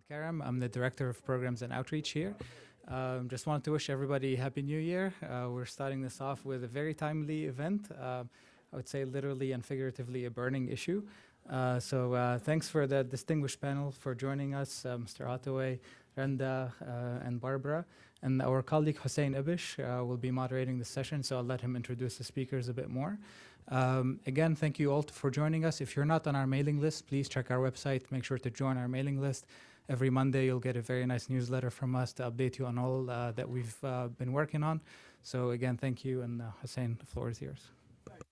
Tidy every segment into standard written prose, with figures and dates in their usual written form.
Karam. I'm the Director of Programs and Outreach here. Just wanted to wish everybody Happy New Year. We're starting this off with a very timely event. I would say literally and figuratively a burning issue. So thanks for the distinguished panel for joining us, Mr. Ottaway, Randa, and Barbara. And our colleague Hussein Ibish will be moderating the session, so I'll let him introduce the speakers a bit more. Again, thank you all for joining us. If you're not on our mailing list, please check our website. Make sure to join our mailing list. Every Monday, you'll get a very nice newsletter from us to update you on all that we've been working on. So again, thank you. And Hussein, the floor is yours. Thank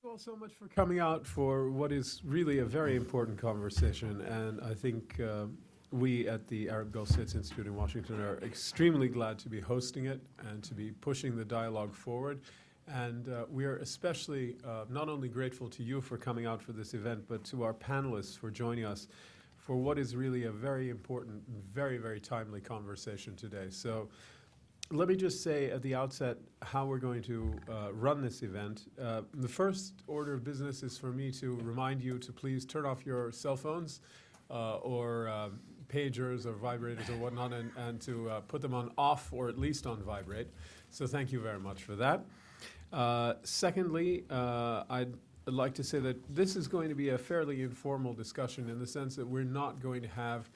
you all so much for coming out for what is really a very important conversation. And I think we at the Arab Gulf States Institute in Washington are extremely glad to be hosting it and to be pushing the dialogue forward. And we are especially not only grateful to you for coming out for this event, but to our panelists for joining us for what is really a very important, very, very timely conversation today. So let me just say at the outset how we're going to run this event. The first order of business is for me to remind you to please turn off your cell phones or pagers or vibrators or whatnot and to put them on off or at least on vibrate. So thank you very much for that. Secondly, I'd like to say that this is going to be a fairly informal discussion in the sense that we're not going to have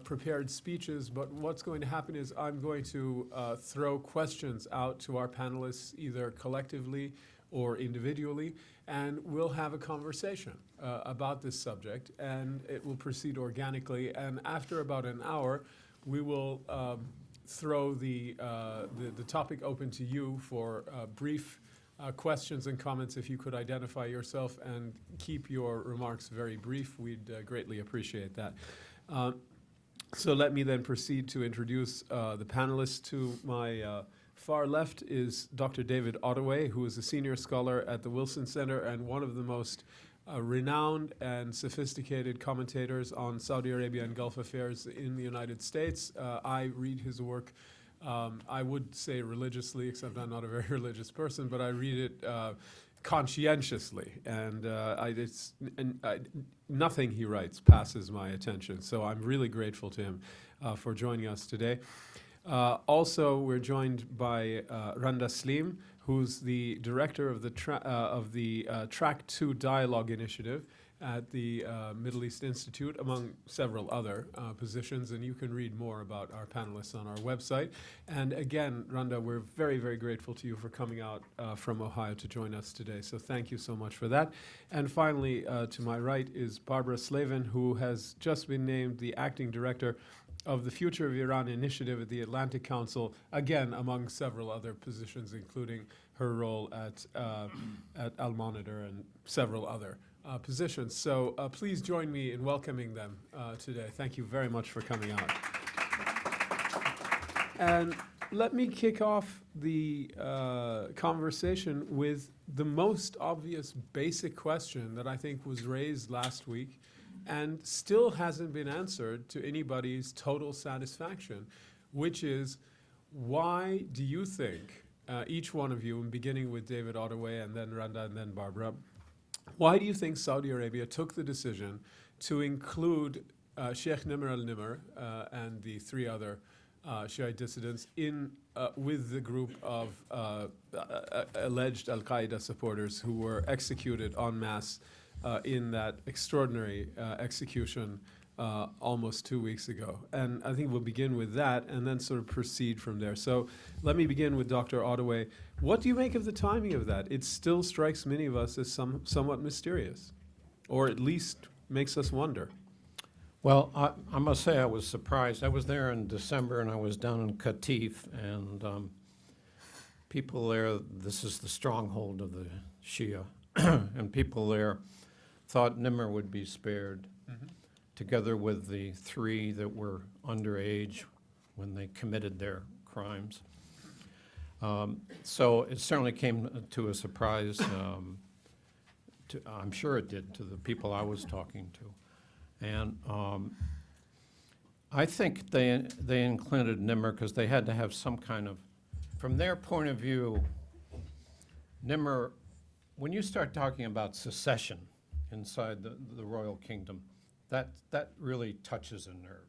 prepared speeches, but what's going to happen is I'm going to throw questions out to our panelists either collectively or individually, and we'll have a conversation about this subject, and it will proceed organically. And after about an hour, we will throw the topic open to you for brief questions and comments. If you could identify yourself and keep your remarks very brief, we'd greatly appreciate that. So let me then proceed to introduce the panelists. To my far left is Dr. David Ottaway, who is a senior scholar at the Wilson Center and one of the most renowned and sophisticated commentators on Saudi Arabia and Gulf affairs in the United States. I read his work, I would say religiously, except I'm not a very religious person, but I read it conscientiously. And nothing he writes passes my attention. So I'm really grateful to him for joining us today. Also, we're joined by Randa Slim, who's the director of the Track 2 Dialogue Initiative at the Middle East Institute, among several other positions. And you can read more about our panelists on our website. And again, Randa, we're very, very grateful to you for coming out from Ohio to join us today. So thank you so much for that. And finally, to my right is Barbara Slavin, who has just been named the acting director of the Future of Iran Initiative at the Atlantic Council, again, among several other positions, including her role at Al-Monitor and several other positions. So please join me in welcoming them today. Thank you very much for coming out. And let me kick off the conversation with the most obvious basic question that I think was raised last week and still hasn't been answered to anybody's total satisfaction, which is, why do you think, each one of you, beginning with David Ottaway and then Randa and then Barbara, why do you think Saudi Arabia took the decision to include Sheikh Nimr al-Nimr and the three other Shiite dissidents with the group of alleged al-Qaeda supporters who were executed en masse in that extraordinary execution almost 2 weeks ago? And I think we'll begin with that and then sort of proceed from there. So let me begin with Dr. Ottaway. What do you make of the timing of that? It still strikes many of us as somewhat mysterious, or at least makes us wonder. Well, I must say I was surprised. I was there in December and I was down in Qatif, and people there, this is the stronghold of the Shia, and people there thought Nimr would be spared, together with the three that were underage when they committed their crimes. So it certainly came to a surprise, I'm sure it did, to the people I was talking to. And I think they included Nimr because they had to have some kind of, from their point of view, Nimr, when you start talking about secession inside the royal kingdom, that really touches a nerve.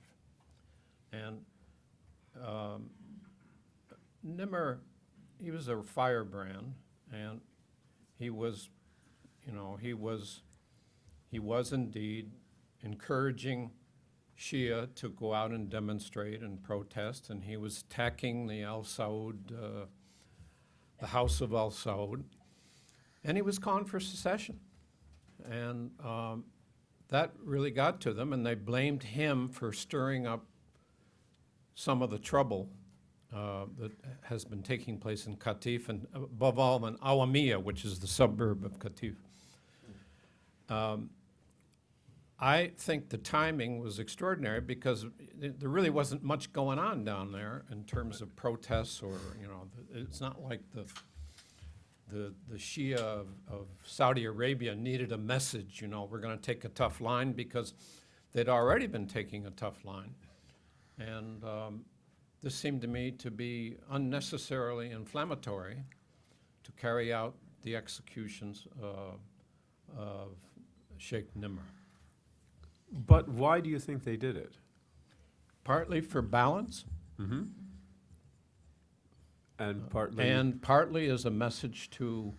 And Nimr, he was a firebrand, and he was indeed encouraging Shia to go out and demonstrate and protest, and he was attacking the Al Saud, the House of Al Saud, and he was calling for secession. And that really got to them, and they blamed him for stirring up some of the trouble that has been taking place in Qatif, and above all in Awamiya, which is the suburb of Qatif. I think the timing was extraordinary because there really wasn't much going on down there in terms of protests, or it's not like the Shia of Saudi Arabia needed a message. We're going to take a tough line, because they'd already been taking a tough line, and this seemed to me to be unnecessarily inflammatory to carry out the executions of Sheikh Nimr. But why do you think they did it? Partly for balance, Mm-hmm. and partly as a message to,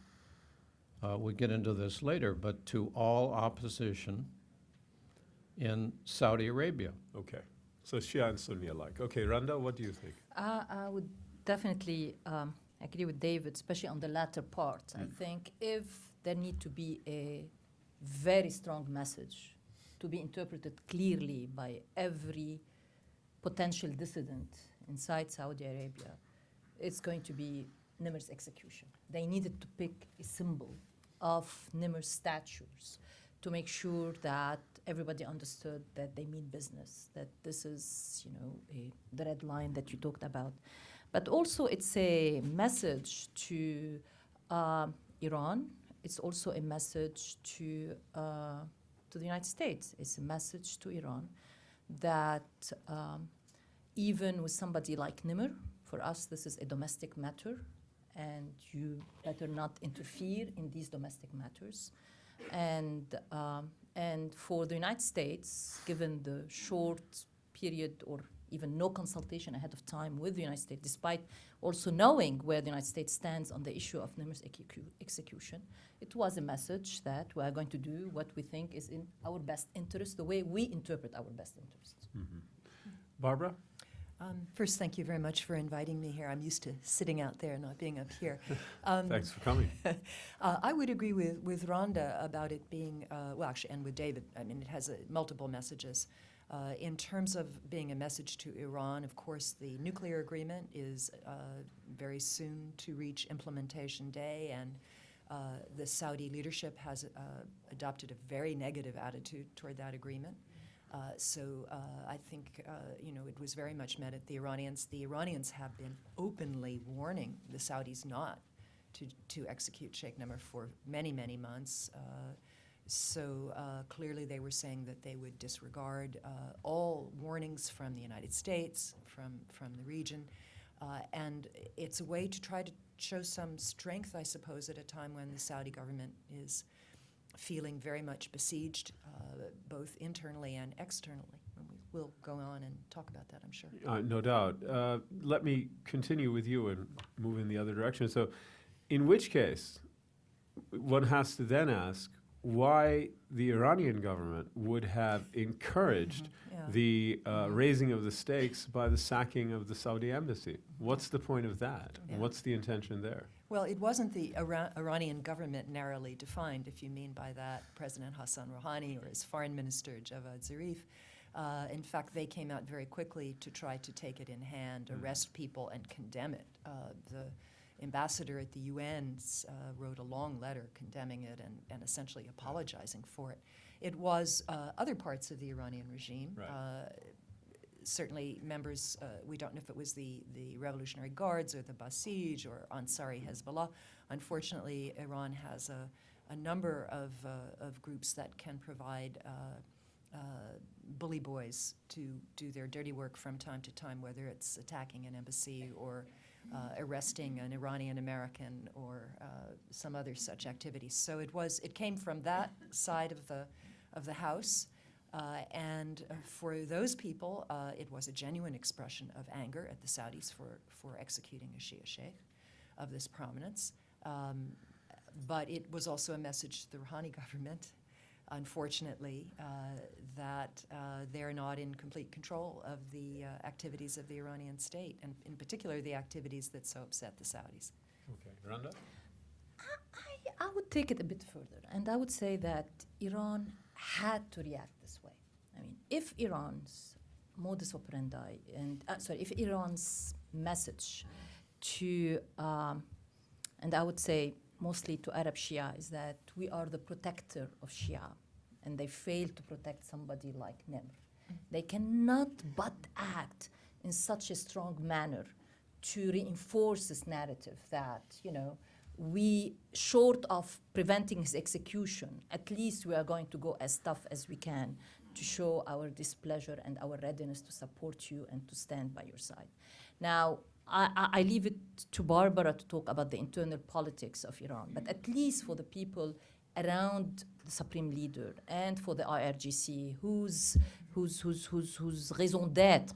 we'll get into this later, but to all opposition in Saudi Arabia. Okay. So Shia and Sunni alike. Okay, Randa, what do you think? I would definitely agree with David, especially on the latter part. I think if there need to be a very strong message to be interpreted clearly by every potential dissident inside Saudi Arabia, it's going to be Nimr's execution. They needed to pick a symbol of Nimr's statues to make sure that everybody understood that they mean business, that this is, the red line that you talked about. But also it's a message to Iran. It's also a message to the United States. It's a message to Iran that even with somebody like Nimr, for us this is a domestic matter, and you better not interfere in these domestic matters. And for the United States, given the short period or even no consultation ahead of time with the United States, despite also knowing where the United States stands on the issue of Nimr's execution, it was a message that we are going to do what we think is in our best interest, the way we interpret our best interests. Mm-hmm. Barbara? First, thank you very much for inviting me here. I'm used to sitting out there, not being up here. Thanks for coming. I would agree with Randa about it being, and with David. I mean, it has multiple messages. In terms of being a message to Iran, of course, the nuclear agreement is very soon to reach implementation day, and the Saudi leadership has adopted a very negative attitude toward that agreement. So I think, it was very much met at the Iranians. The Iranians have been openly warning the Saudis not to execute Sheikh Nimr for many, many months. So clearly they were saying that they would disregard all warnings from the United States, from the region. And it's a way to try to show some strength, I suppose, at a time when the Saudi government is feeling very much besieged, both internally and externally. And we'll go on and talk about that, I'm sure. No doubt. Let me continue with you and move in the other direction. So in which case, one has to then ask why the Iranian government would have encouraged the raising of the stakes by the sacking of the Saudi embassy. What's the point of that? Yeah. What's the intention there? Well, it wasn't the Iranian government narrowly defined, if you mean by that President Hassan Rouhani or his foreign minister Javad Zarif. In fact, they came out very quickly to try to take it in hand, arrest people, and condemn it. The ambassador at the UN wrote a long letter condemning it and essentially apologizing for it. It was other parts of the Iranian regime. Right. Certainly members, we don't know if it was the Revolutionary Guards or the Basij or Ansari Hezbollah. Unfortunately, Iran has a number of groups that can provide bully boys to do their dirty work from time to time, whether it's attacking an embassy or arresting an Iranian American or some other such activities. So it came from that side of the house. And for those people, it was a genuine expression of anger at the Saudis for executing a Shia sheikh of this prominence. But it was also a message to the Rouhani government, unfortunately, that they're not in complete control of the activities of the Iranian state, and in particular the activities that so upset the Saudis. Okay, Randa? I would take it a bit further, and I would say that Iran had to react this way. I mean, if Iran's modus operandi, and if Iran's message to, and I would say mostly to Arab Shia, is that we are the protector of Shia, and they fail to protect somebody like Nimr. They cannot but act in such a strong manner to reinforce this narrative that, we, short of preventing his execution, at least we are going to go as tough as we can to show our displeasure and our readiness to support you and to stand by your side. Now, I leave it to Barbara to talk about the internal politics of Iran, but at least for the people around the supreme leader and for the IRGC, whose raison d'être,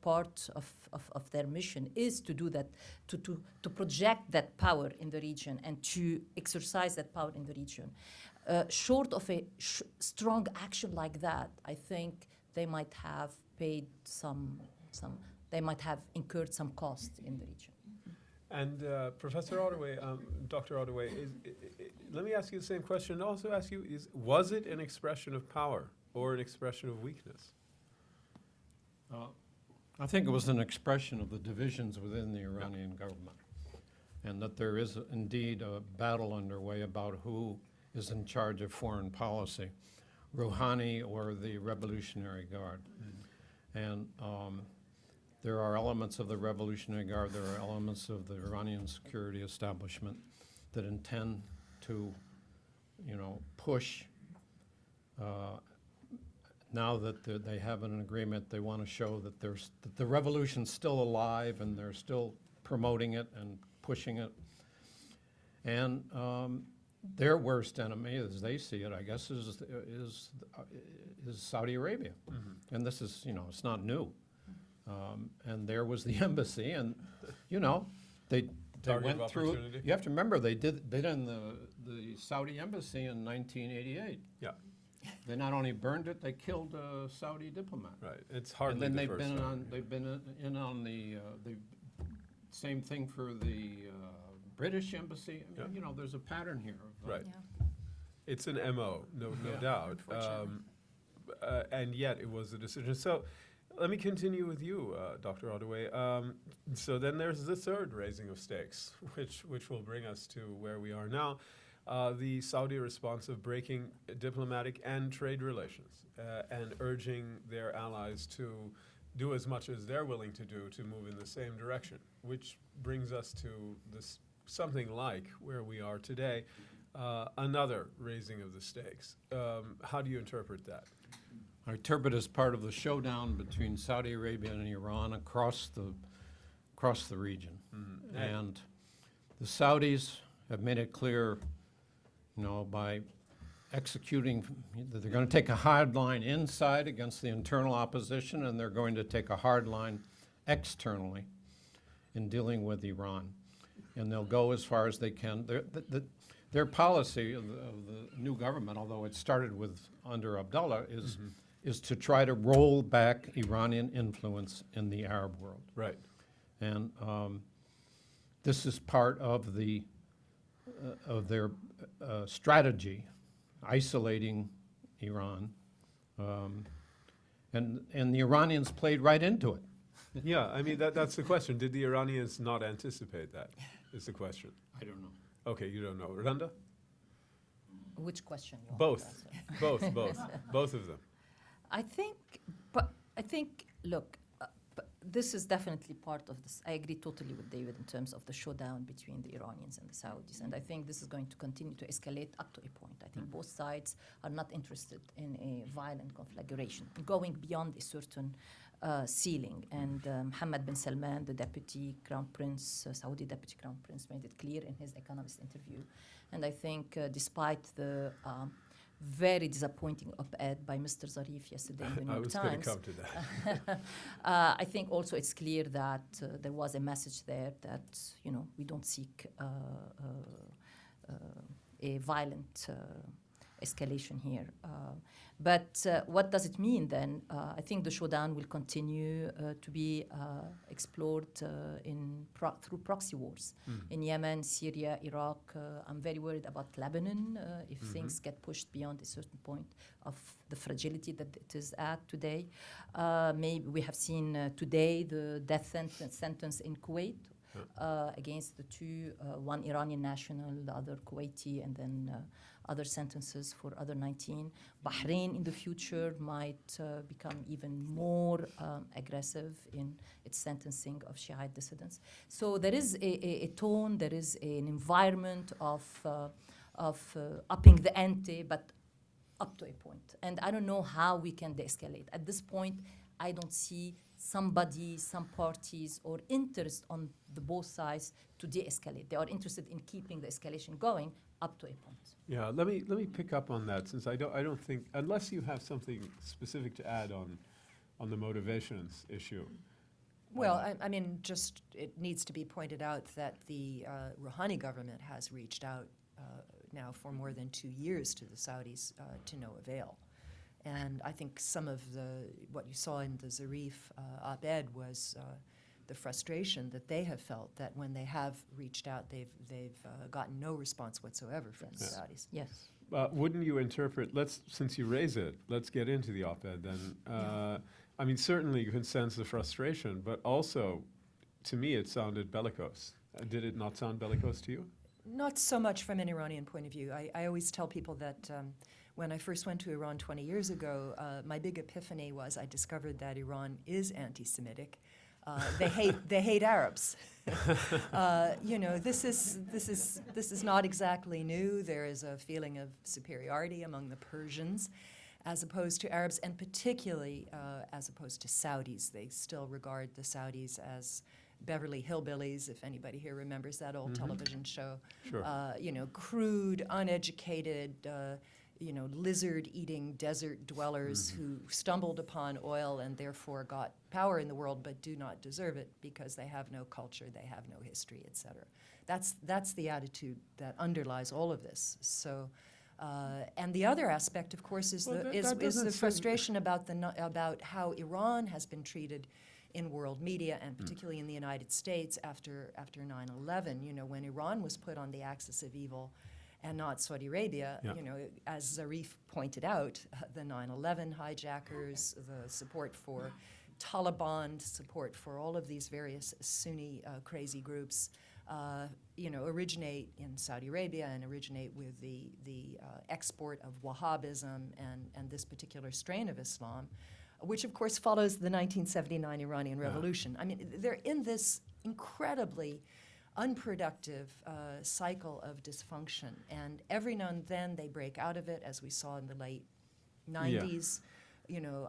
part of their mission is to do that, to project that power in the region and to exercise that power in the region. Short of a strong action like that, I think they might have paid they might have incurred some cost in the region. And Professor Ottaway, Dr. Ottaway, let me ask you the same question and also ask you, was it an expression of power or an expression of weakness? I think it was an expression of the divisions within the Iranian government, and that there is indeed a battle underway about who is in charge of foreign policy, Rouhani or the Revolutionary Guard. And there are elements of the Revolutionary Guard, there are elements of the Iranian security establishment that intend to, push. Now that they have an agreement, they want to show that that the revolution's still alive and they're still promoting it and pushing it. And their worst enemy, as they see it, I guess, is Saudi Arabia. Mm-hmm. And this is, it's not new. And there was the embassy, and they went through. You have to remember they did in the Saudi embassy in 1988. Yeah. They not only burned it, they killed a Saudi diplomat. Right. It's hardly and then the they've been in on the same thing for the British embassy. I mean, there's a pattern here. Right. Yeah. It's an MO, no doubt. And yet it was a decision. So let me continue with you, Dr. Ottaway. So then there's the third raising of stakes, which will bring us to where we are now. The Saudi response of breaking diplomatic and trade relations and urging their allies to do as much as they're willing to do to move in the same direction, which brings us to this something like where we are today, another raising of the stakes. How do you interpret that? I interpret as part of the showdown between Saudi Arabia and Iran across the region. Mm-hmm. And the Saudis have made it clear, by executing, that they're going to take a hard line inside against the internal opposition, and they're going to take a hard line externally in dealing with Iran. And they'll go as far as they can. Their policy of the new government, although it started under Abdullah, is to try to roll back Iranian influence in the Arab world. Right. And this is part of their strategy, isolating Iran. And the Iranians played right into it. Yeah, I mean, that's the question. Did the Iranians not anticipate that, is the question. I don't know. Okay, you don't know. Randa? Which question you want Both. to answer? Both of them. I think, look, this is definitely part of this. I agree totally with David in terms of the showdown between the Iranians and the Saudis. And I think this is going to continue to escalate up to a point. I think both sides are not interested in a violent conflagration, going beyond a certain ceiling. And Mohammed bin Salman, the deputy crown prince, Saudi deputy crown prince, made it clear in his Economist interview. And I think despite the very disappointing op-ed by Mr. Zarif yesterday in the New I York was going to Times. come to that. I think also it's clear that there was a message there that, we don't seek a violent escalation here. But what does it mean then? I think the showdown will continue to be explored through proxy wars in Yemen, Syria, Iraq. I'm very worried about Lebanon if things get pushed beyond a certain point of the fragility that it is at today. Maybe we have seen today the death sentence in Kuwait against the two, one Iranian national, the other Kuwaiti, and then other sentences for other 19. Bahrain in the future might become even more aggressive in its sentencing of Shiite dissidents. So there is a tone, there is an environment of upping the ante, but up to a point. And I don't know how we can de-escalate. At this point, I don't see somebody, some parties, or interest on the both sides to de-escalate. They are interested in keeping the escalation going up to a point. Yeah, let me pick up on that, since I don't think, unless you have something specific to add on the motivations issue. Well, I mean, just it needs to be pointed out that the Rouhani government has reached out now for more than 2 years to the Saudis to no avail. And I think some of what you saw in the Zarif op-ed was the frustration that they have felt that when they have reached out, they've gotten no response whatsoever from the Saudis. Yes. Wouldn't you interpret, since you raise it, let's get into the op-ed then. I mean, certainly you can sense the frustration, but also, to me, it sounded bellicose. Did it not sound bellicose to you? Not so much from an Iranian point of view. I always tell people that when I first went to Iran 20 years ago, my big epiphany was I discovered that Iran is anti-Semitic. They hate Arabs. This is not exactly new. There is a feeling of superiority among the Persians, as opposed to Arabs, and particularly as opposed to Saudis. They still regard the Saudis as Beverly Hillbillies, if anybody here remembers that old television show. Sure. Crude, uneducated, lizard-eating desert dwellers who stumbled upon oil and therefore got power in the world but do not deserve it because they have no culture, they have no history, etc. That's the attitude that underlies all of this. So, and the other aspect, of course, is the frustration about how Iran has been treated in world media, and particularly in the United States after 9/11. When Iran was put on the axis of evil, and not Saudi Arabia, as Zarif pointed out, the 9/11 hijackers, the support for Taliban, support for all of these various Sunni crazy groups, originate in Saudi Arabia and originate with the export of Wahhabism and this particular strain of Islam, which of course follows the 1979 Iranian Revolution. I mean, they're in this incredibly unproductive cycle of dysfunction, and every now and then they break out of it, as we saw in the late 90s,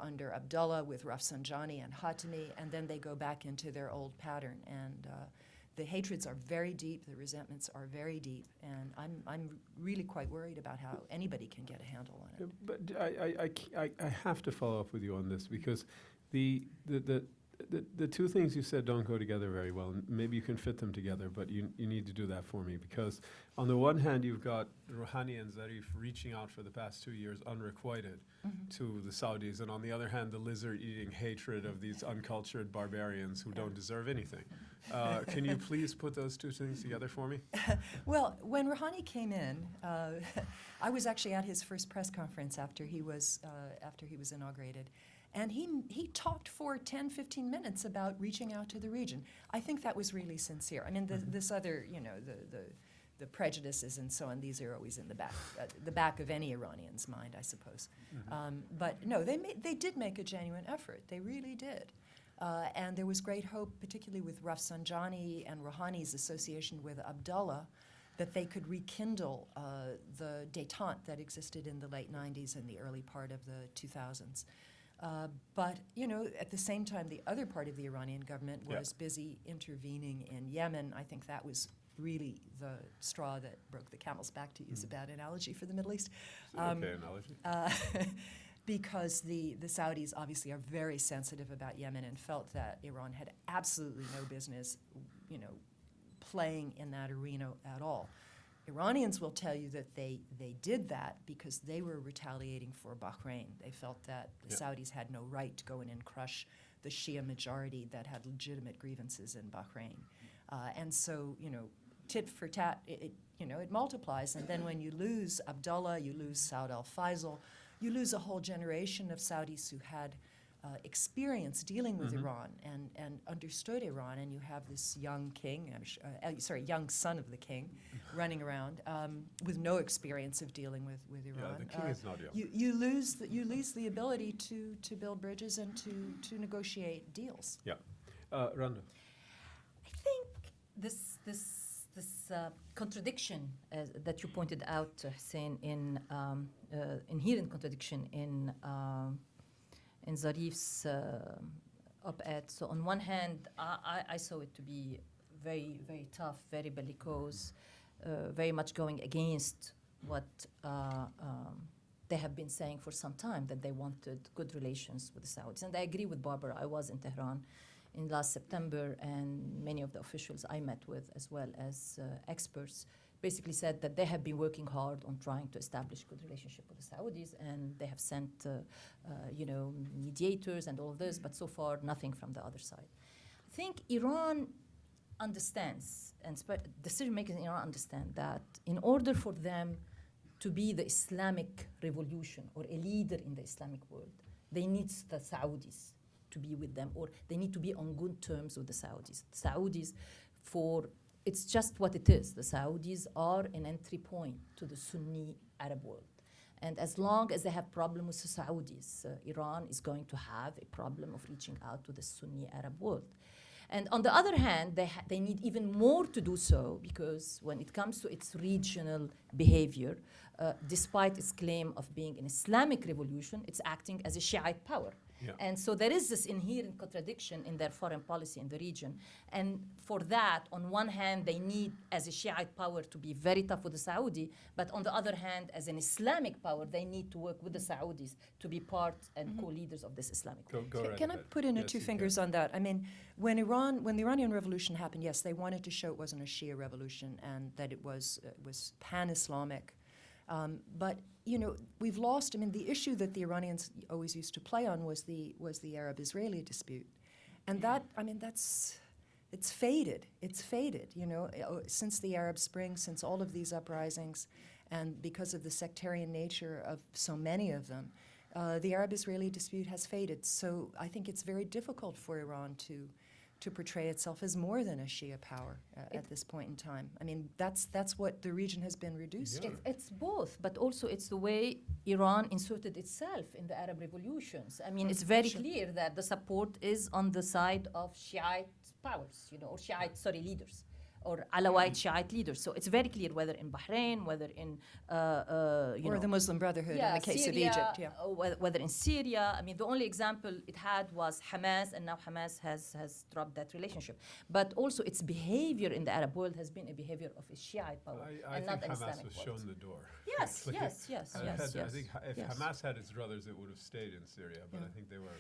under Abdullah with Rafsanjani and Khatami, and then they go back into their old pattern. And the hatreds are very deep, the resentments are very deep, and I'm really quite worried about how anybody can get a handle on it. But I have to follow up with you on this, because the two things you said don't go together very well. Maybe you can fit them together, but you need to do that for me, because on the one hand, you've got Rouhani and Zarif reaching out for the past 2 years unrequited to the Saudis, and on the other hand, the lizard-eating hatred of these uncultured barbarians who don't deserve anything. Can you please put those two things together for me? Well, when Rouhani came in, I was actually at his first press conference after he was inaugurated. And he talked for 10, 15 minutes about reaching out to the region. I think that was really sincere. I mean, this other, the prejudices and so on, these are always in the back of any Iranian's mind, I suppose. But no, they did make a genuine effort. They really did. And there was great hope, particularly with Rafsanjani and Rouhani's association with Abdullah, that they could rekindle the détente that existed in the late 90s and the early part of the 2000s. But, at the same time, the other part of the Iranian government was busy intervening in Yemen. I think that was really the straw that broke the camel's back, to use a bad analogy for the Middle East. Okay, analogy. Because the Saudis obviously are very sensitive about Yemen and felt that Iran had absolutely no business, playing in that arena at all. Iranians will tell you that they did that because they were retaliating for Bahrain. They felt that the Saudis had no right to go in and crush the Shia majority that had legitimate grievances in Bahrain. And so, tit for tat, it multiplies. And then when you lose Abdullah, you lose Saud al-Faisal, you lose a whole generation of Saudis who had experience dealing with Iran and understood Iran, and you have this young king, young son of the king, running around with no experience of dealing with Iran. Yeah, the king is not young. You lose the ability to build bridges and to negotiate deals. Yeah. Randa. I think this contradiction that you pointed out, Hussein, inherent contradiction in Zarif's op-ed. So on one hand, I saw it to be very, very tough, very bellicose, very much going against what they have been saying for some time, that they wanted good relations with the Saudis. And I agree with Barbara. I was in Tehran in last September, and many of the officials I met with, as well as experts, basically said that they have been working hard on trying to establish good relationship with the Saudis, and they have sent, mediators and all of this, but so far nothing from the other side. I think Iran understands, and decision makers in Iran understand that in order for them to be the Islamic revolution or a leader in the Islamic world, they need the Saudis to be with them, or they need to be on good terms with the Saudis. The Saudis, it's just what it is. The Saudis are an entry point to the Sunni Arab world. And as long as they have problems with the Saudis, Iran is going to have a problem of reaching out to the Sunni Arab world. And on the other hand, they need even more to do so, because when it comes to its regional behavior, despite its claim of being an Islamic revolution, it's acting as a Shiite power. Yeah. And so there is this inherent contradiction in their foreign policy in the region. And for that, on one hand, they need, as a Shiite power, to be very tough with the Saudi, but on the other hand, as an Islamic power, they need to work with the Saudis to be part and co-leaders of this Islamic Go right Can I ahead. put in Yes, two you fingers can. on that? I mean, when the Iranian Revolution happened, yes, they wanted to show it wasn't a Shia revolution and that it was pan-Islamic. But we've lost. I mean, the issue that the Iranians always used to play on was the Arab-Israeli dispute, and it's faded. It's faded. Since the Arab Spring, since all of these uprisings, and because of the sectarian nature of so many of them, the Arab-Israeli dispute has faded. So I think it's very difficult for Iran to portray itself as more than a Shia power at this point in time. I mean, that's what the region has been reduced to. It's both, but also it's the way Iran inserted itself in the Arab revolutions. I mean, it's very clear that the support is on the side of Shiite powers, or Shiite, leaders, or Alawite Shiite leaders. So it's very clear whether in Bahrain, whether in, or the Muslim Brotherhood in the case Syria, of Egypt. Yeah. Whether in Syria. I mean, the only example it had was Hamas, and now Hamas has dropped that relationship. But also its behavior in the Arab world has been a behavior of a Shiite power, I and think not an Hamas Islamic was world. shown the door. Yes, Like, yes. I think if yes. Hamas had its druthers, it would have stayed in Syria. But I think they were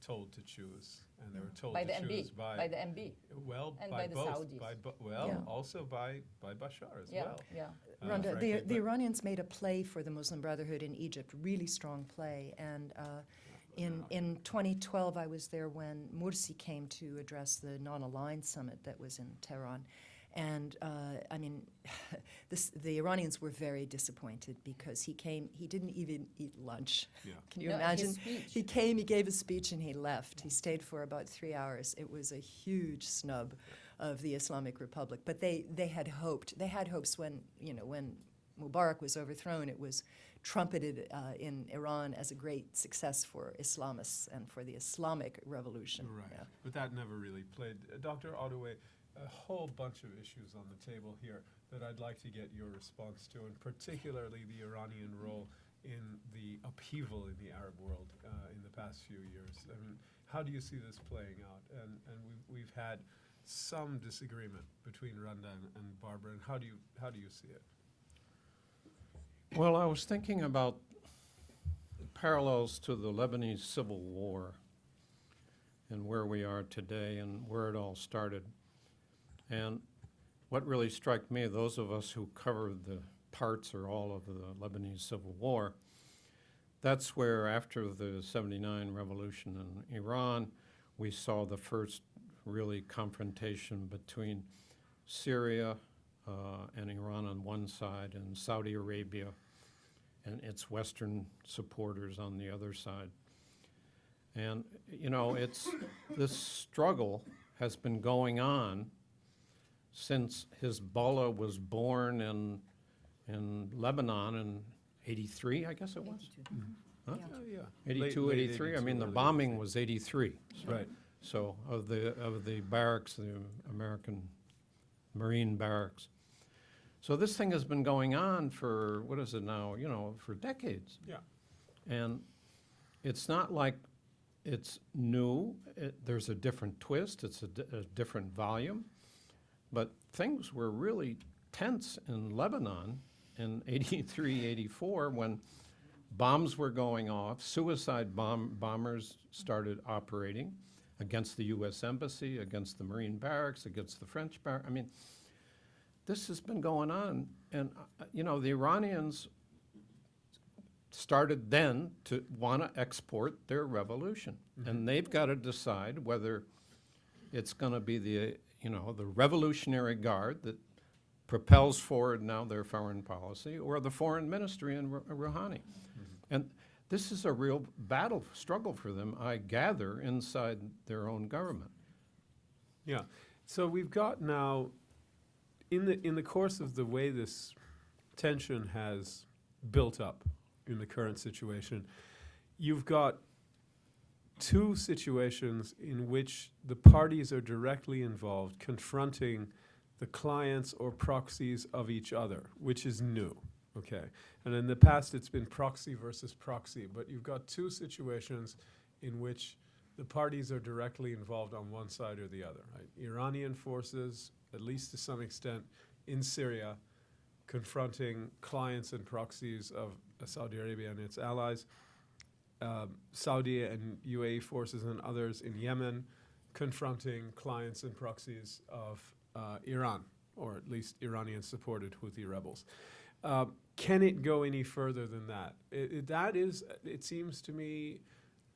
told to choose, and they were told By to the choose MB, by the MB. well, and by by the both, Saudis. also by Bashar as well. Yeah. Randa, frankly, the but- Iranians made a play for the Muslim Brotherhood in Egypt, really strong play. And in 2012, I was there when Morsi came to address the non-aligned summit that was in Tehran. And I mean, the Iranians were very disappointed because he came, he didn't even eat lunch. Yeah. Can you No, imagine? his speech. He came, he gave a speech, and he left. He stayed for about 3 hours. It was a huge snub of the Islamic Republic. But they had hoped. They had hopes when Mubarak was overthrown. It was trumpeted in Iran as a great success for Islamists and for the Islamic revolution. Right. Yeah. But that never really played. Dr. Ottaway, a whole bunch of issues on the table here that I'd like to get your response to, and particularly the Iranian role in the upheaval in the Arab world in the past few years. I mean, how do you see this playing out? And we've had some disagreement between Randa and Barbara, and how do you see it? Well, I was thinking about parallels to the Lebanese Civil War and where we are today and where it all started. And what really struck me, those of us who covered the parts or all of the Lebanese Civil War, that's where after the '79 revolution in Iran, we saw the first really confrontation between Syria and Iran on one side and Saudi Arabia and its Western supporters on the other side. And, you know, this struggle has been going on since Hezbollah was born in Lebanon in '83, I guess it was? 82. Huh? Yeah. Yeah. 82, Late 83? I 82, mean, the early bombing 83. was '83. Right. So of the barracks, the American Marine barracks. So this thing has been going on for, what is it now, you know, for decades. Yeah. And it's not like it's new. There's a different twist. It's a different volume. But things were really tense in Lebanon in '83, '84 when bombs were going off. Suicide bombers started operating against the U.S. Embassy, against the Marine barracks, against the French barracks. I mean, this has been going on. And, you know, the Iranians started then to want to export their revolution. And they've got to decide whether it's going to be the Revolutionary Guard that propels forward now their foreign policy, or the foreign ministry and Rouhani. And this is a real struggle for them, I gather, inside their own government. Yeah. So we've got now, in the course of the way this tension has built up in the current situation, you've got two situations in which the parties are directly involved, confronting the clients or proxies of each other, which is new, okay? And in the past, it's been proxy versus proxy, but you've got two situations in which the parties are directly involved on one side or the other, right? Iranian forces, at least to some extent, in Syria, confronting clients and proxies of Saudi Arabia and its allies, Saudi and UAE forces and others in Yemen, confronting clients and proxies of Iran, or at least Iranian-supported Houthi rebels. Can it go any further than that? It seems to me,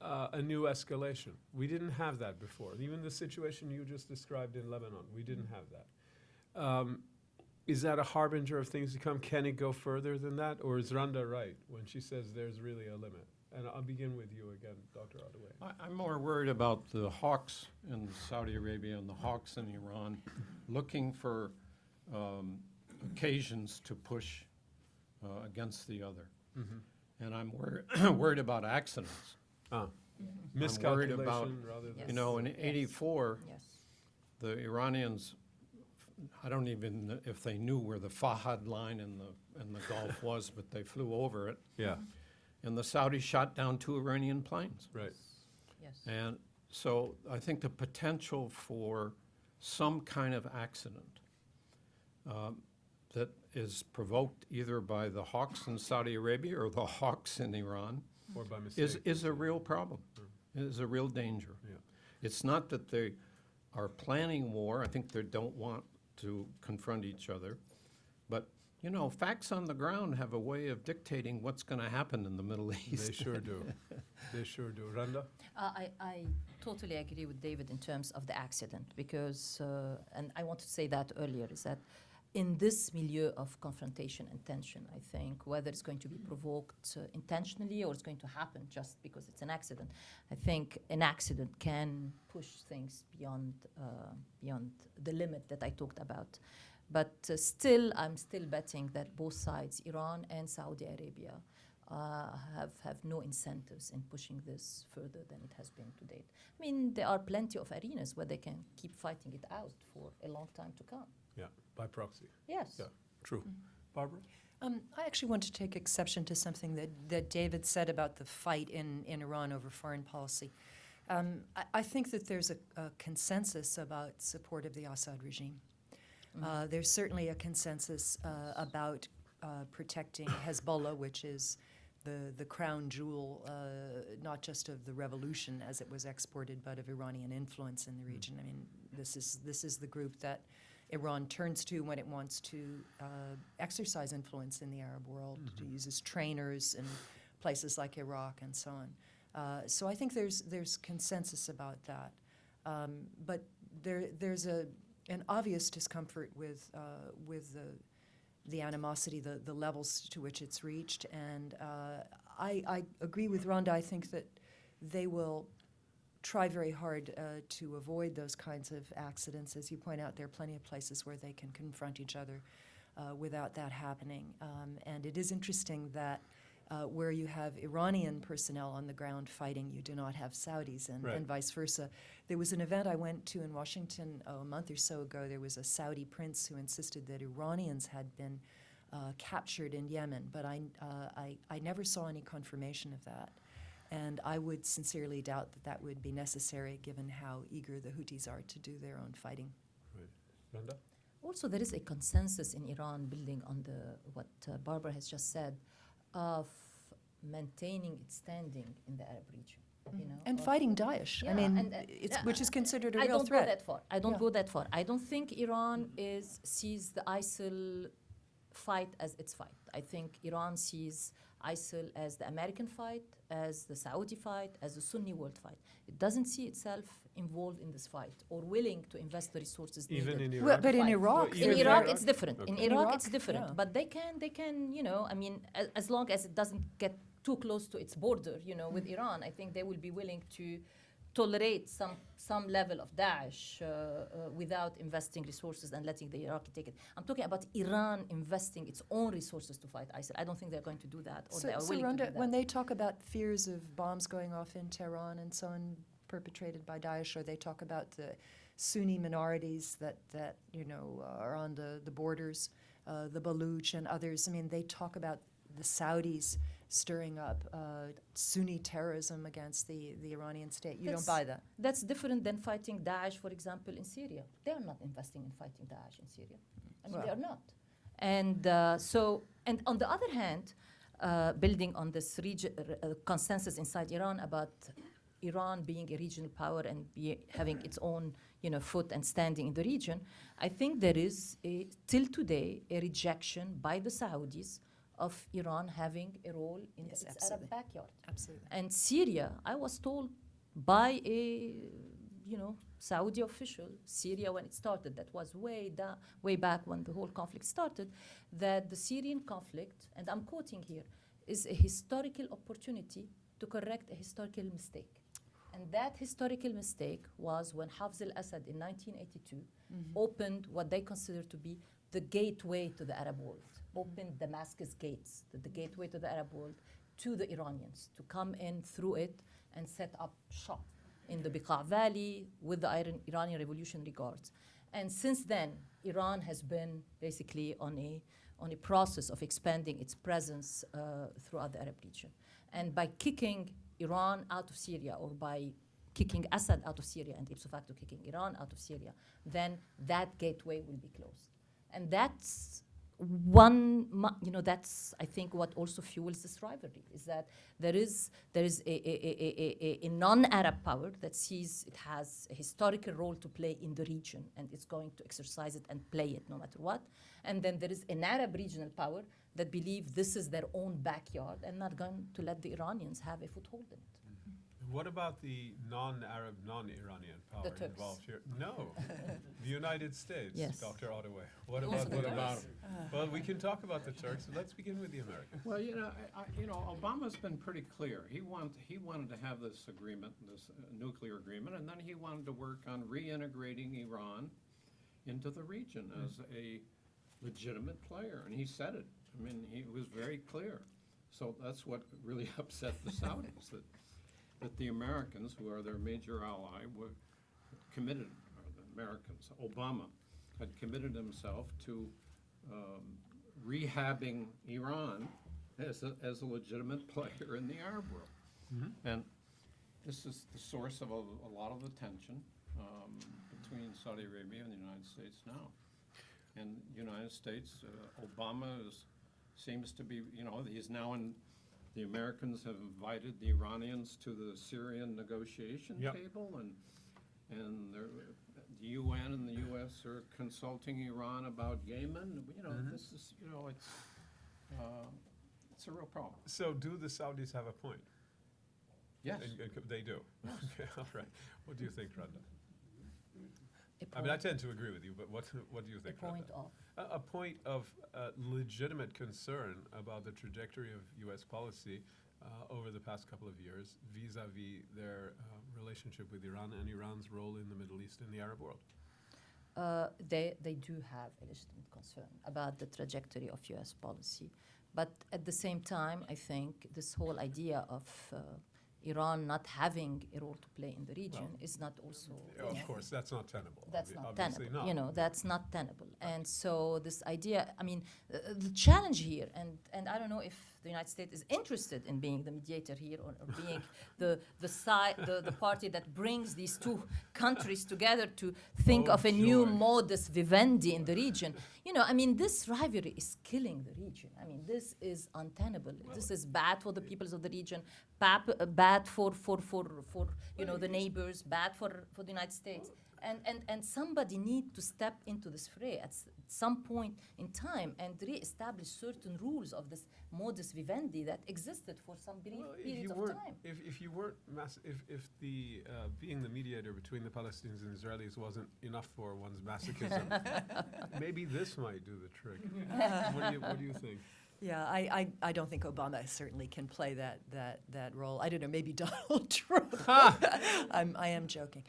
a new escalation. We didn't have that before. Even the situation you just described in Lebanon, we didn't have that. Is that a harbinger of things to come? Can it go further than that? Or is Randa right when she says there's really a limit? And I'll begin with you again, Dr. Ottaway. I'm more worried about the hawks in Saudi Arabia and the hawks in Iran looking for occasions to push against the other. And I'm worried about accidents. Miscalculation about, rather than... Yes. You know, in '84, Yes. the Iranians, I don't even know if they knew where the Fahad line in the Gulf was, but they flew over it. Yeah, And the Saudis shot down 2 Iranian planes. right. Yes. And so I think the potential for some kind of accident that is provoked either by the hawks in Saudi Arabia or the hawks in Iran Or by mistake. is a real problem, is a real danger. Yeah. It's not that they are planning war. I think they don't want to confront each other. But, you know, facts on the ground have a way of dictating what's going to happen in the Middle East. They sure do. They sure do. Randa? I totally agree with David in terms of the accident because, and I want to say that earlier, is that in this milieu of confrontation and tension, I think, whether it's going to be provoked intentionally or it's going to happen just because it's an accident, I think an accident can push things beyond the limit that I talked about. But I'm still betting that both sides, Iran and Saudi Arabia, have no incentives in pushing this further than it has been to date. I mean, there are plenty of arenas where they can keep fighting it out for a long time to come. Yeah, by proxy. Yes. Yeah, true. Barbara? I actually want to take exception to something that David said about the fight in Iran over foreign policy. I think that there's a consensus about support of the Assad regime. There's certainly a consensus about protecting Hezbollah, which is the crown jewel, not just of the revolution as it was exported, but of Iranian influence in the region. I mean, this is the group that Iran turns to when it wants to exercise influence in the Arab world. It uses trainers in places like Iraq and so on. So I think there's consensus about that. But there's an obvious discomfort with the animosity, the levels to which it's reached. And I agree with Randa. I think that they will try very hard to avoid those kinds of accidents. As you point out, there are plenty of places where they can confront each other without that happening. And it is interesting that where you have Iranian personnel on the ground fighting, you do not have Saudis, and vice versa. There was an event I went to in Washington a month or so ago. There was a Saudi prince who insisted that Iranians had been captured in Yemen, but I never saw any confirmation of that. And I would sincerely doubt that that would be necessary given how eager the Houthis are to do their own fighting. Right. Randa? Also, there is a consensus in Iran, building on what Barbara has just said, of maintaining its standing in the Arab region. You know, And fighting Daesh. Yeah, I mean, and, which is considered a I real don't threat. go that far. I don't Yeah. go that far. I don't think Iran sees the ISIL fight as its fight. I think Iran sees ISIL as the American fight, as the Saudi fight, as the Sunni world fight. It doesn't see itself involved in this fight or willing to invest the resources Even needed. in Well, Iraq? but in Fine. Iraq, Well, In even Iraq, Iraq? it's different. Okay. In In Iraq, Iraq, it's different. yeah. But they can, you know, I mean, as long as it doesn't get too close to its border, you know, with Iran, I think they will be willing to tolerate some level of Daesh without investing resources and letting the Iraqi take it. I'm talking about Iran investing its own resources to fight ISIL. I don't think they're going to do that, or they are So willing Randa, to do that. when they talk about fears of bombs going off in Tehran and so on, perpetrated by Daesh, or they talk about the Sunni minorities that you know are on the borders, the Baluch and others. I mean, they talk about the Saudis stirring up Sunni terrorism against the Iranian state. You don't buy that. That's different than fighting Daesh, for example, in Syria. They are not investing in fighting Daesh in Syria. I mean, they are not. And and on the other hand, building on this consensus inside Iran about Iran being a regional power and having its own, you know, foot and standing in the region, I think there is till today a rejection by the Saudis of Iran having a role in Yes, its absolutely. Arab backyard. Absolutely. And Syria, I was told by a, you know, Saudi official, Syria when it started, that was way back when the whole conflict started, that the Syrian conflict, and I'm quoting here, is a historical opportunity to correct a historical mistake. And that historical mistake was when Hafez al-Assad in 1982 opened what they consider to be the gateway to the Arab world, opened Damascus gates, the gateway to the Arab world, to the Iranians to come in through it and set up shop in the Beqa Valley with the Iranian Revolutionary Guards. And since then, Iran has been basically on a process of expanding its presence throughout the Arab region. And by kicking Iran out of Syria, or by kicking Assad out of Syria and ipso facto kicking Iran out of Syria, then that gateway will be closed. And that's that's, I think, what also fuels this rivalry, is that there is a non-Arab power that sees it has a historical role to play in the region, and it's going to exercise it and play it no matter what. And then there is an Arab regional power that believe this is their own backyard and not going to let the Iranians have a foothold in it. What about the non-Arab, non-Iranian power The Turks. involved here? No, the United States, Yes. Dr. Ottaway. What about them? Well, we can talk about the Turks. Let's begin with the Americans. Well, Obama's been pretty clear. He wanted to have this agreement, this nuclear agreement, and then he wanted to work on reintegrating Iran into the region as a legitimate player, and he said it. I mean, he was very clear. So that's what really upset the Saudis, that the Americans, who are their major ally, were committed, or the Americans, Obama, had committed himself to rehabbing Iran as a legitimate player in the Arab world. this is the source of a lot of the tension between Saudi Arabia and the United States now. And United States, Obama seems to be, he's now the Americans have invited the Iranians to the Syrian negotiation table, and the UN and the US are consulting Iran about Yemen. This is, it's a real problem. So do the Saudis have a point? Yes. They do. Okay, all right. What do you think, Randa? A I mean, I point- tend to agree with you, but what do you a think, point Randa? of. A point of legitimate concern about the trajectory of U.S. policy over the past couple of years vis-a-vis their relationship with Iran and Iran's role in the Middle East and the Arab world. They do have a legitimate concern about the trajectory of U.S. policy. But at the same time, I think this whole idea of Iran not having a role to play in the region is not also. Of course, that's not tenable. That's not Obviously tenable. not. That's not tenable. And so this idea, I mean, the challenge here, and I don't know if the United States is interested in being the mediator here or being the party that brings these two countries together to think of a new joy. modus vivendi in the region. I mean, this rivalry is killing the region. I mean, this is untenable. This is bad for the peoples of the region, bad for the neighbors, bad for the United States. And somebody need to step into this fray at some point in time and re-establish certain rules of this modus vivendi that existed for some periods of time. If you weren't if the being the mediator between the Palestinians and Israelis wasn't enough for one's masochism, maybe this might do the trick. What do you think? Yeah, I don't think Obama certainly can play that role. I don't know, maybe Donald Trump. I am joking.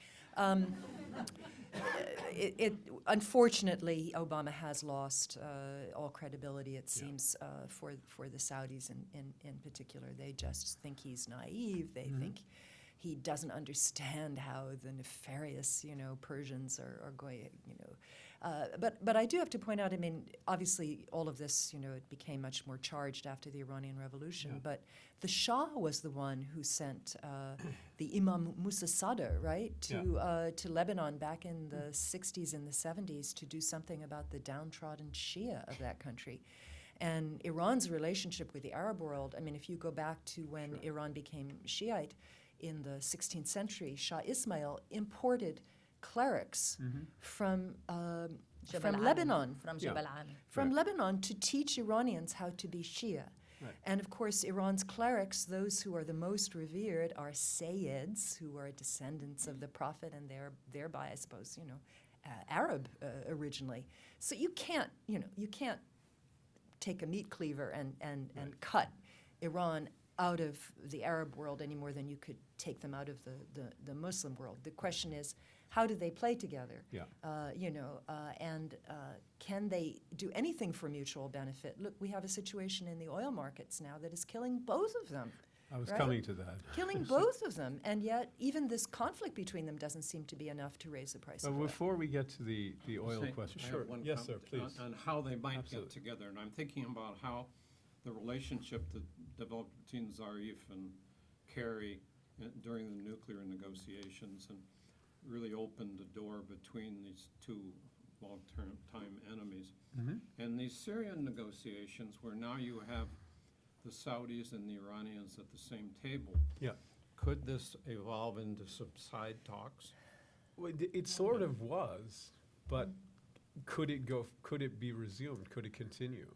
Unfortunately, Obama has lost all credibility, it seems, for the Saudis in particular. They just think he's naive. They think he doesn't understand how the nefarious, Persians are going, But I do have to point out, I mean, obviously all of this, it became much more charged after the Iranian Revolution, but the Shah was the one who sent the Imam Musa Sadr, right, to Lebanon back in the 60s and the 70s to do something about the downtrodden Shia of that country. And Iran's relationship with the Arab world, I mean, if you go back to when Iran became Shiite in the 16th century, Shah Ismail imported clerics from Lebanon, from Lebanon to teach Iranians how to be Shia. Right. And of course, Iran's clerics, those who are the most revered, are Sayyids, who are descendants of the Prophet and thereby, I suppose, Arab originally. So you can't take a meat cleaver and cut Iran out of the Arab world any more than you could take them out of the Muslim world. The question is, how do they play together? And can they do anything for mutual benefit? Look, we have a situation in the oil markets now that is killing both of them. I was right? coming to that. Killing both of them, and yet even this conflict between them doesn't seem to be enough to raise the price But of oil. before we get to the oil Say, question, I sure. have one Yes, sir, comment please. on how they might Absolutely. get together. And I'm thinking about how the relationship that developed between Zarif and Kerry during the nuclear negotiations and really opened the door between these two long-term time enemies. And these Syrian negotiations, where now you have the Saudis and the Iranians at the same table, could this evolve into some side talks? Well, it sort of was, but could it be resumed? Could it continue?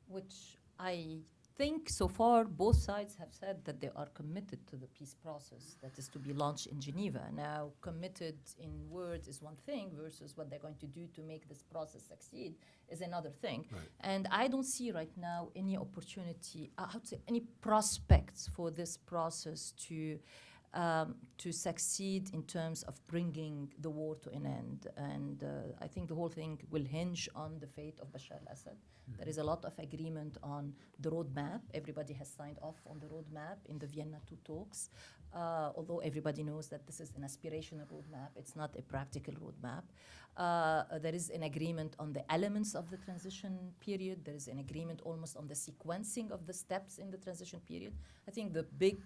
Which I think so far both sides have said that they are committed to the peace process that is to be launched in Geneva. Now, committed in words is one thing versus what they're going to do to make this process succeed is another thing. Right. And I don't see right now any opportunity, any prospects for this process to succeed in terms of bringing the war to an end. And I think the whole thing will hinge on the fate of Bashar al-Assad. There is a lot of agreement on the roadmap. Everybody has signed off on the roadmap in the Vienna II talks, although everybody knows that this is an aspirational roadmap. It's not a practical roadmap. There is an agreement on the elements of the transition period. There is an agreement almost on the sequencing of the steps in the transition period. I think the big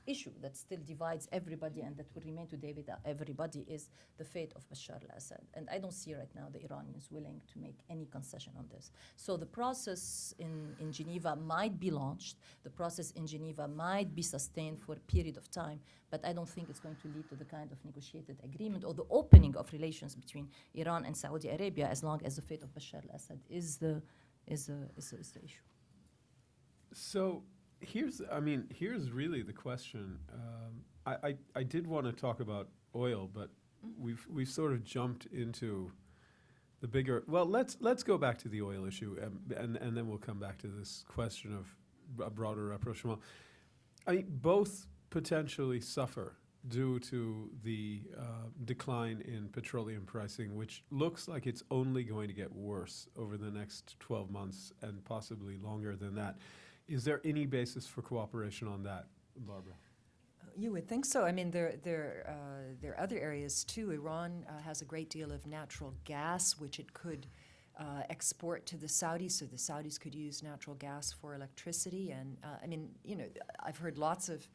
issue that still divides everybody and that will remain to David everybody is the fate of Bashar al-Assad. And I don't see right now the Iranians willing to make any concession on this. So the process in Geneva might be launched. The process in Geneva might be sustained for a period of time, but I don't think it's going to lead to the kind of negotiated agreement or the opening of relations between Iran and Saudi Arabia as long as the fate of Bashar al-Assad is the issue. So here's really the question. I did want to talk about oil, but we've sort of jumped into the bigger. Well, let's go back to the oil issue, and then we'll come back to this question of a broader rapprochement. Both potentially suffer due to the decline in petroleum pricing, which looks like it's only going to get worse over the next 12 months and possibly longer than that. Is there any basis for cooperation on that, Barbara? You would think so. I mean, there are other areas too. Iran has a great deal of natural gas, which it could export to the Saudis, so the Saudis could use natural gas for electricity. And I've heard lots of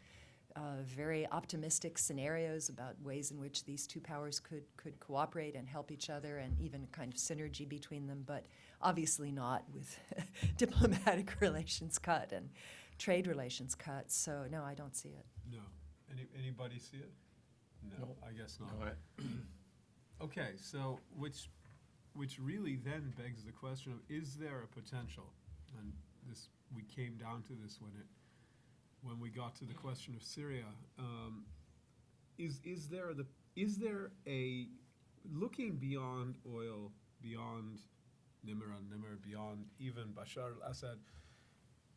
very optimistic scenarios about ways in which these two powers could cooperate and help each other, and even kind of synergy between them, but obviously not with diplomatic relations cut and trade relations cut. So no, I don't see it. No. Anybody see it? No, I guess not. No, Okay, so which really then begs the question of, is there a potential? And this, we came down to this when we got to the question of Syria. Is there a looking beyond oil, beyond Nimr al-Nimr, beyond even Bashar al-Assad,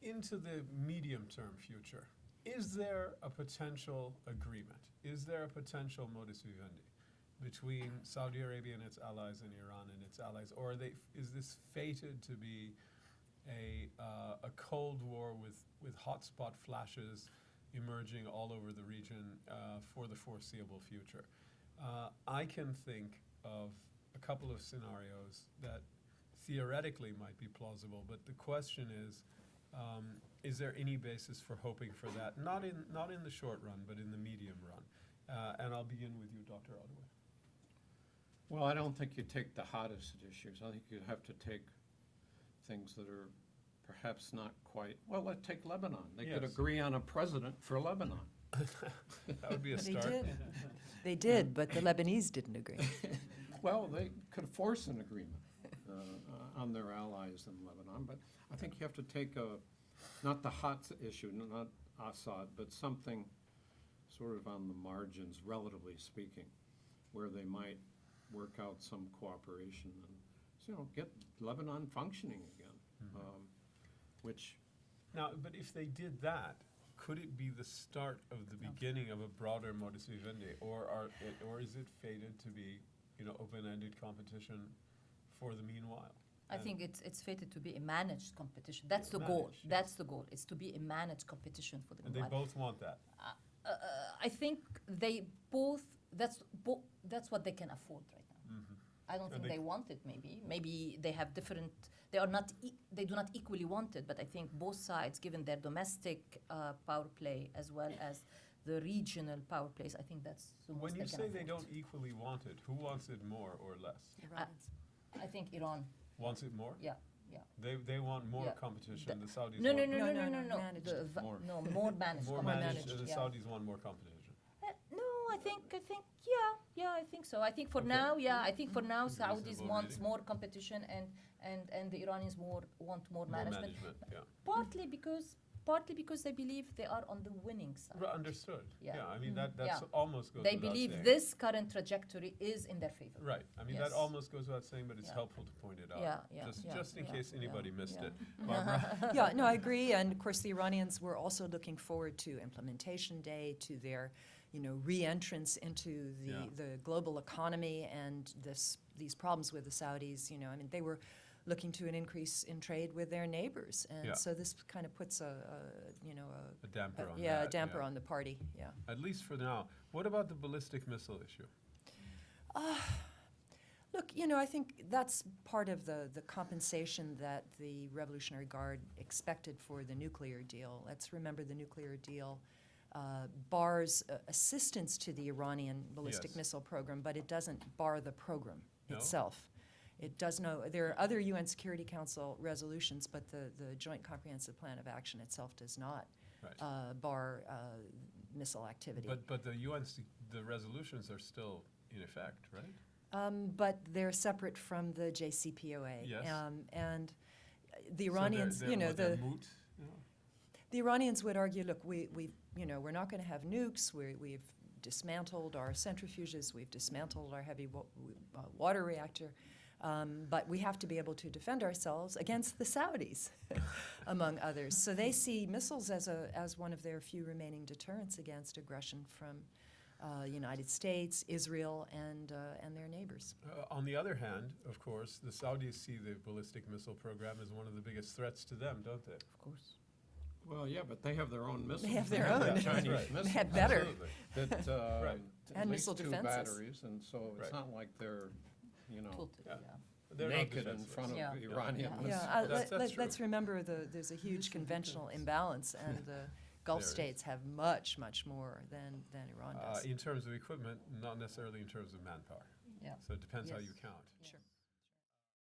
into the medium-term future? Is there a potential agreement? Is there a potential modus vivendi between Saudi Arabia and its allies and Iran and its allies? Or is this fated to be a Cold War with hotspot flashes emerging all over the region for the foreseeable future? I can think of a couple of scenarios that theoretically might be plausible, but the question is there any basis for hoping for that? Not in the short run, but in the medium run. And I'll begin with you, Dr. Ottaway. well, I don't think you take the hottest issues. I think you have to take things that are perhaps not quite, well, let's take Lebanon. They could Yes. agree on a president for Lebanon. That would be a They start. did. They did, but the Lebanese didn't agree. Well, they could force an agreement on their allies in Lebanon, but I think you have to take not the hot issue, not Assad, but something sort of on the margins, relatively speaking, where they might work out some cooperation and, get Lebanon functioning again, which, Now, but if they did that, could it be the start of the beginning of a broader modus vivendi, or is it fated to be, open-ended competition for the meanwhile? I think it's fated to be a managed competition. That's the goal. Managed, yes. That's the goal. It's to be a managed competition for the And they meanwhile. both want that. I think they both. That's what they can afford right now. I don't And think they want it. Maybe they have different. They are not. They do not equally want it. But I think both sides, given their domestic power play as well as the regional power plays, I think that's the most When you they can say they afford. don't equally want it, who wants it more or less? Iranians. I think Iran. Wants it more? Yeah. They want more Yeah. competition. The Saudis No, want No, managed. More. No, more managed. more competition. managed. The Yeah. Saudis want more competition. No, I think, I think so. I think for Okay. now, I think for now, Reasonable Saudis want reading. more competition, and the Iranians want more management. Yeah. Partly because they believe they are on the winning side. Understood. Yeah. I mean, that's Yeah. almost goes They without believe saying. this current trajectory is in their favor. Right. I mean, Yes. that almost goes without saying, but it's Yeah. helpful to point it out. Yeah, Just in case anybody missed yeah. it. Barbara? Yeah, no, I agree. And of course, the Iranians were also looking forward to implementation day, to their, re-entrance into the global economy, and these problems with the Saudis. They were looking to an increase in trade with their neighbors, and Yeah. so this kind of puts a damper on a that. damper on the party. Yeah. At least for now. What about the ballistic missile issue? Look, I think that's part of the compensation that the Revolutionary Guard expected for the nuclear deal. Let's remember the nuclear deal bars assistance to the Iranian ballistic Yes. missile program, but it doesn't bar the program No? itself. It does there are other UN Security Council resolutions, but the Joint Comprehensive Plan of Action itself does not Right. bar missile activity. But the the resolutions are still in effect, right? But they're separate from the JCPOA. Yes. And the So Iranians, they're, you know, they're moot, you know? the Iranians would argue, look, we're not going to have nukes. We've dismantled our centrifuges. We've dismantled our heavy water reactor. But we have to be able to defend ourselves against the Saudis, among others. So they see missiles as one of their few remaining deterrents against aggression from United States, Israel, and their neighbors. On the other hand, of course, the Saudis see the ballistic missile program as one of the biggest threats to them, don't they? Of course. Well, yeah, but they have their own missiles. have their the own. Chinese Right. missiles. They had better. Absolutely. That, Right. at And least missile 2 defenses. batteries, and so it's Right. not like they're, you know, Totally, Yeah. yeah. They're not naked in defenseless. front of Yeah. Iranian Yeah. missiles. That's true. Let's remember there's a huge conventional imbalance, and the Gulf There is. states have much, much more than Iran does. In terms of equipment, not necessarily in terms of manpower. Yeah. So it depends how Yes. you count. Sure.